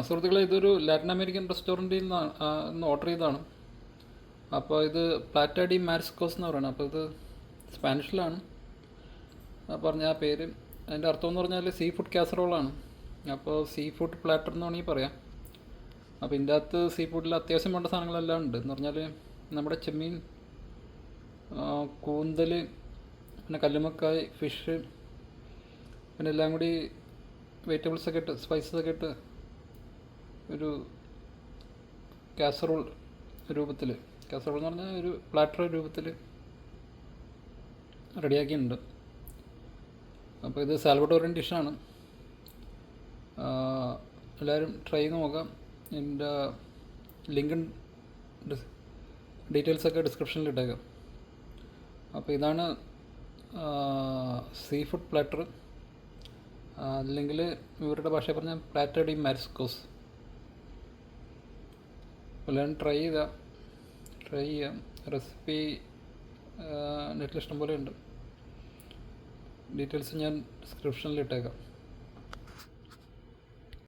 സുഹൃത്തുക്കളെ, ഇതൊരു Latin American റെസ്റ്റോറൻറ്റിൽ നിന്നാണ് ഇന്ന് ഓർഡർ ചെയ്തതാണ്. അപ്പോൾ ഇത് പ്ലാറ്റ ഡി മാരിസ്കോസ് എന്ന് പറയുന്നത്. അപ്പോൾ ഇത് സ്പാനിഷിലാണ് പറഞ്ഞ ആ പേര്. അതിൻ്റെ അർത്ഥം എന്ന് പറഞ്ഞാൽ സീ ഫുഡ് കാസറോളാണ്. അപ്പോൾ സീ ഫുഡ് പ്ലാറ്റർ എന്ന് വേണമെങ്കിൽ പറയാം. അപ്പോൾ ഇതിൻ്റെ അകത്ത് സീ ഫുഡിൽ അത്യാവശ്യം വേണ്ട സാധനങ്ങളെല്ലാം ഉണ്ട്. എന്ന് പറഞ്ഞാൽ നമ്മുടെ ചെമ്മീൻ, കൂന്തൽ, പിന്നെ കല്ലുമ്മക്കായ്, ഫിഷ്, പിന്നെ എല്ലാം കൂടി വെജിറ്റബിൾസൊക്കെ ഇട്ട് സ്പൈസസൊക്കെ ഇട്ട് ഒരു കാസറോൾ രൂപത്തിൽ, കാസറോൾ എന്ന് പറഞ്ഞാൽ ഒരു പ്ലാറ്റർ രൂപത്തിൽ റെഡിയാക്കിയിട്ടുണ്ട്. അപ്പോൾ ഇത് സാൽവഡോറിയൻ ഡിഷാണ്. എല്ലാവരും ട്രൈ ചെയ്ത് നോക്കാം. എൻ്റെ ലിങ്ക് ഡീറ്റെയിൽസൊക്കെ ഡിസ്ക്രിപ്ഷനിൽ ഇട്ടേക്കാം. അപ്പോൾ ഇതാണ് സീ ഫുഡ് പ്ലാറ്റർ, അല്ലെങ്കിൽ ഇവരുടെ ഭാഷയിൽ പറഞ്ഞാൽ പ്ലാറ്റ ഡി മാരിസ്കോസ്. എല്ലാവരും ട്രൈ ചെയ്യാം. റെസിപ്പി നെറ്റിൽ ഇഷ്ടം പോലെ ഉണ്ട്. ഡീറ്റെയിൽസ് ഞാൻ ഡിസ്ക്രിപ്ഷനിൽ ഇട്ടേക്കാം.